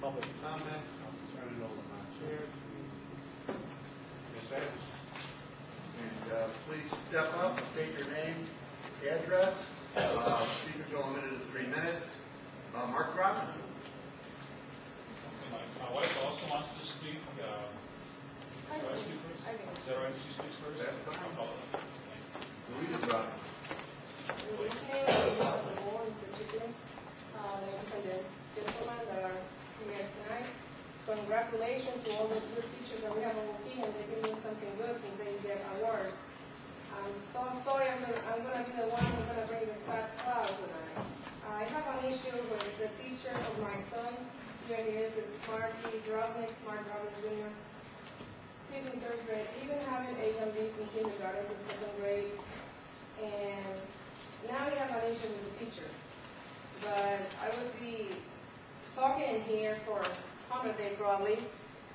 public comment. I'll turn it over to my chair to Ms. Evans. And please step up, state your name, address. Speakers are limited to 3 minutes. Mark Robin. My wife also wants to speak. Do I speak first? Is that right? She speaks first? That's fine. I'll follow. Louise Robin. Good evening, members of the board, Mr. Chicken, ladies and gentlemen that are here tonight. Congratulations to all those good teachers that we have in Waukegan. They've been doing something good since they get awards. I'm so sorry I'm going to be the one who's going to bring the fat cloud tonight. I have an issue with the teacher of my son. Here he is Mark Drobnik Jr. He's in 3rd grade, even having HMDs in kindergarten in 2nd grade. And now we have an issue with the teacher. But I would be talking in here for 100 days probably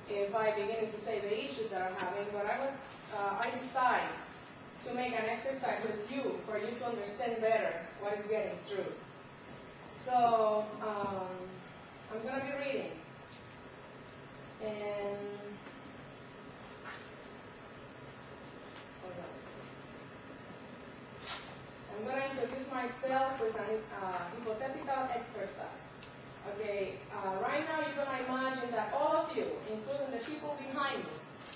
if I begin to say the issues that I'm having. But I decide to make an exercise with you for you to understand better what is getting through. So I'm going to be reading. And I'm going to introduce myself with an hypothetical exercise. Okay, right now you're going to imagine that all of you, including the people behind me,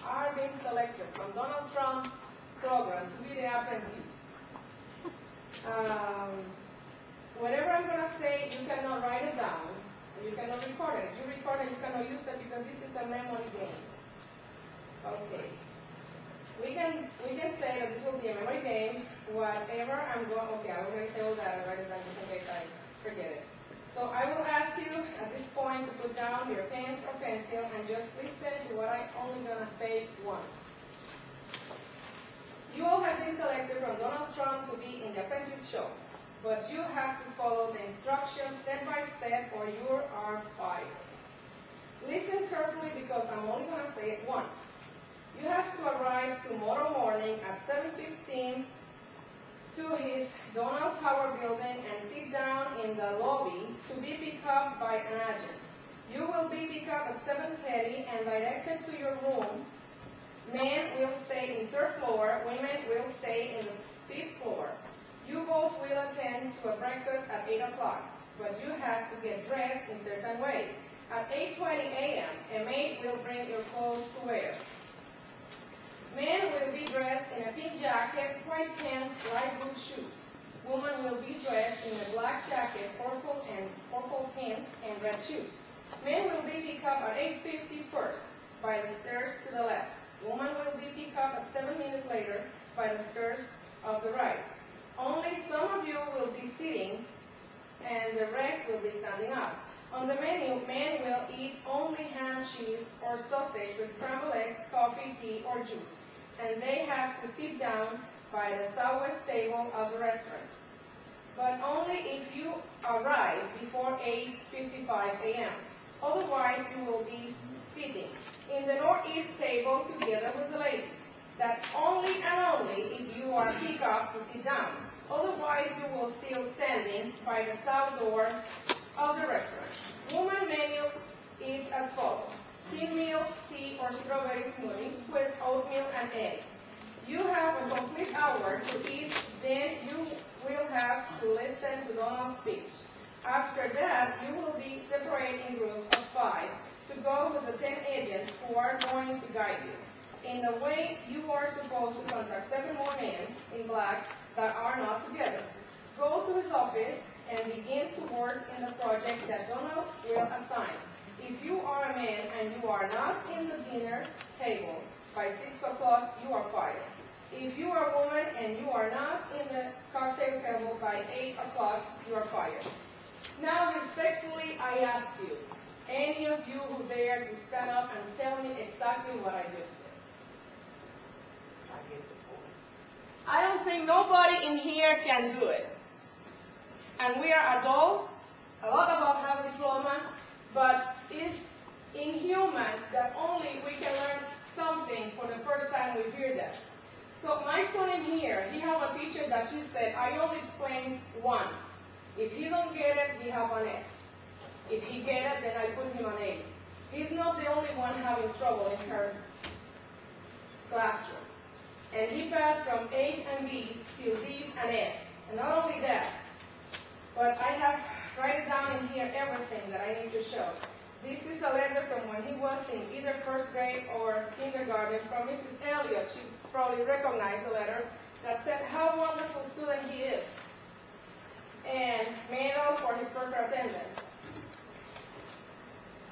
are being selected from Donald Trump's program to be the apprentice. Whatever I'm going to say, you cannot write it down. You cannot record it. If you record it, you cannot use it because this is a memory game. Okay. We can say that this will be a memory game. Whatever I'm going, okay, I already say all that. I write it down just in case I forget it. So I will ask you at this point to put down your pens or pencil and just listen to what I'm only going to say once. You all have been selected from Donald Trump to be in the apprentice show, but you have to follow the instructions step by step or you are fired. Listen carefully because I'm only going to say it once. You have to arrive tomorrow morning at 7:15 to his Donald Tower building and sit down in the lobby to be picked up by an agent. You will be picked up at 7:30 and directed to your room. Men will stay in 3rd floor, women will stay in the 5th floor. You both will attend to a breakfast at 8 o'clock, but you have to get dressed in a certain way. At 8:20 a.m., a maid will bring your clothes to wear. Men will be dressed in a pink jacket, white pants, light blue shoes. Women will be dressed in a black jacket, purple pants, and red shoes. Men will be picked up at 8:50 first by the stairs to the left. Women will be picked up at 7 minutes later by the stairs of the right. Only some of you will be sitting and the rest will be standing up. On the menu, men will eat only ham, cheese, or sausage with scrambled eggs, coffee, tea, or juice. And they have to sit down by the southwest table of the restaurant. But only if you arrive before 8:55 a.m. Otherwise, you will be sitting in the northeast table together with the ladies. That's only and only if you are picked up to sit down. Otherwise, you will still standing by the south door of the restaurant. Woman menu is as follows. Skim milk, tea, or strawberry smoothie with oatmeal and egg. You have a complete hour to eat, then you will have to listen to Donald's speech. After that, you will be separated in groups of 5 to go with the 10 agents who are going to guide you. In a way, you are supposed to contact 7 more men in black that are not together. Go to his office and begin to work in the project that Donald will assign. If you are a man and you are not in the dinner table by 6 o'clock, you are fired. If you are a woman and you are not in the cocktail table by 8 o'clock, you are fired. Now, respectfully, I ask you, any of you who dare to stand up and tell me exactly what I just said? I don't think nobody in here can do it. And we are adults, a lot of us have diploma, but it's inhuman that only we can learn something for the first time we hear that. So my son in here, he have a teacher that she said, I only explains once. If he don't get it, he have an F. If he get it, then I put him on A. He's not the only one having trouble in her classroom. And he passed from A and B to D and F. And not only that, but I have written down in here everything that I need to show. This is a letter from when he was in either first grade or kindergarten from Mrs. Elliott. She probably recognized the letter that said how wonderful student he is. And medal for his perfect attendance.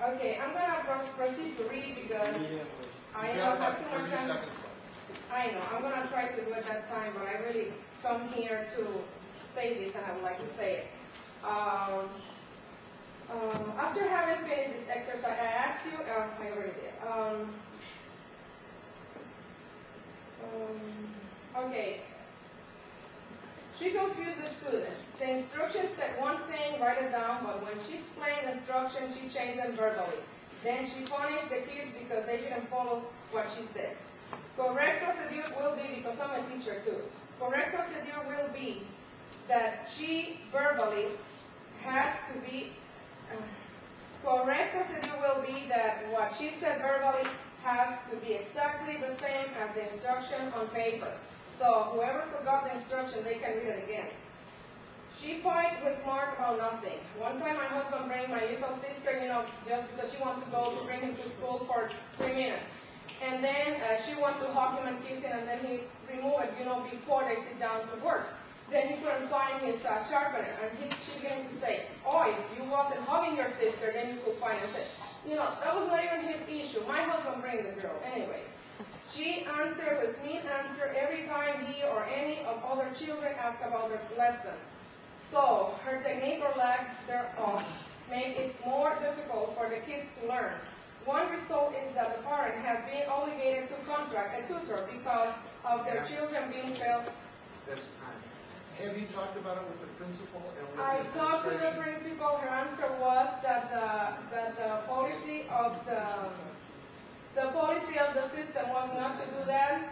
Okay, I'm going to proceed to read because I don't have too much time. I know, I'm going to try to do it that time, but I really come here to say this and I would like to say it. After having finished this exercise, I asked you, I already did. Okay. She confused the student. The instructions said one thing, write it down, but when she explained the instructions, she changed them verbally. Then she punished the kids because they didn't follow what she said. Correct procedure will be, because I'm a teacher too, correct procedure will be that she verbally has to be, correct procedure will be that what she said verbally has to be exactly the same as the instruction on paper. So whoever forgot the instruction, they can read it again. She fight with smart about nothing. One time my husband bring my little sister, just because she wanted to go to bring him to school for 3 minutes. And then she wanted to hug him and kiss him, and then he removed it, before they sit down to work. Then he couldn't find his sharpener, and she began to say, oh, if you wasn't hugging your sister, then you could find it. That was not even his issue. My husband brings the girl. Anyway, she answered with mean answer every time he or any of other children asked about their lesson. So her technique or lack thereof made it more difficult for the kids to learn. One result is that the parent has been obligated to contract a tutor because of their children being failed. That's time. Have you talked about it with the principal? I talked to the principal. Her answer was that the policy of the system was not to do that.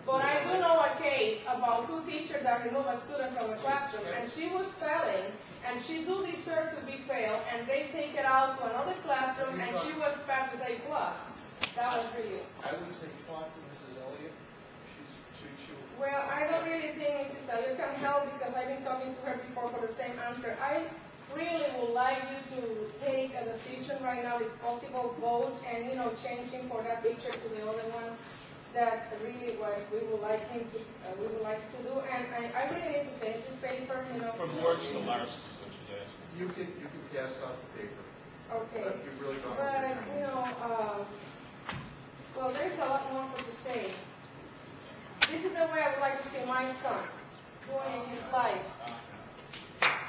But I do know a case about 2 teachers that removed a student from the classroom, and she was failing, and she do deserve to be failed, and they take it out to another classroom, and she was passed with A+. That was really. I would say talk to Mrs. Elliott. Well, I don't really think Mrs. Elliott can help because I've been talking to her before for the same answer. I really would like you to take a decision right now. It's possible, vote, and changing for that picture to the other one. That's really what we would like him to. We would like to do, and I really need to finish this paper. From words to Lars, is what she's asking. You can pass out the paper. Okay. You really don't But have to. well, there's a lot more to say. This is the way I would like to see my son doing in his life,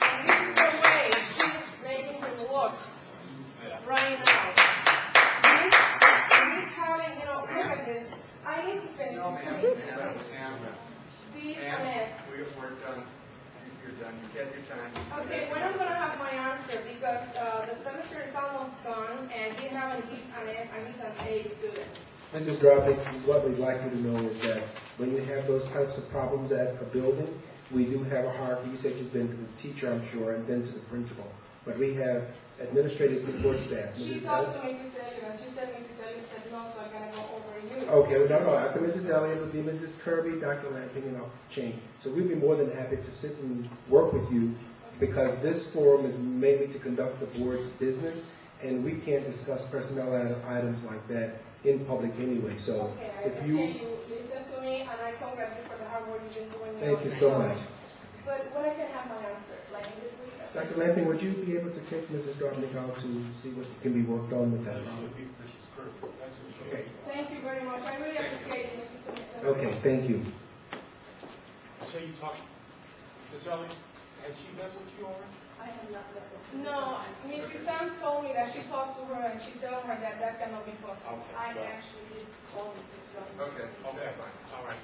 and this is the way she's making him look right now. He's having, look at this. I need to finish. No, ma'am. These and that. We're done. You're done. You had your time. Okay, when I'm going to have my answer, because the semester is almost done, and we have an East and F, and he's an A student. Mrs. Dropnik, what we'd like you to know is that when you have those types of problems at a building, we do have a hierarchy. You said you've been to the teacher, I'm sure, and then to the principal. But we have administrative support staff. She talked to Mrs. Elliott, and she said Mrs. Elliott said no, so I got to go over you. Okay, no. After Mrs. Elliott would be Mrs. Kirby, Dr. Lamping, and off the chain. So we'd be more than happy to sit and work with you because this forum is mainly to conduct the board's business, and we can't discuss personnel items like that in public anyway. So okay, if you listen to me, and I congratulate you for the hard work you've been doing. Thank you so much. But when I can have my answer, like this week? Dr. Lamping, would you be able to take Mrs. Dropnik out to see what can be worked on with that? Okay. Thank you very much. I really appreciate it, Mrs. Okay, thank you. So you talked, Ms. Elliott, has she met with you already? I have not met her. No, Mrs. Sams told me that she talked to her and she told her that cannot be possible. Okay, I well. actually did call Mrs. Drummond. Okay, that's fine. All right.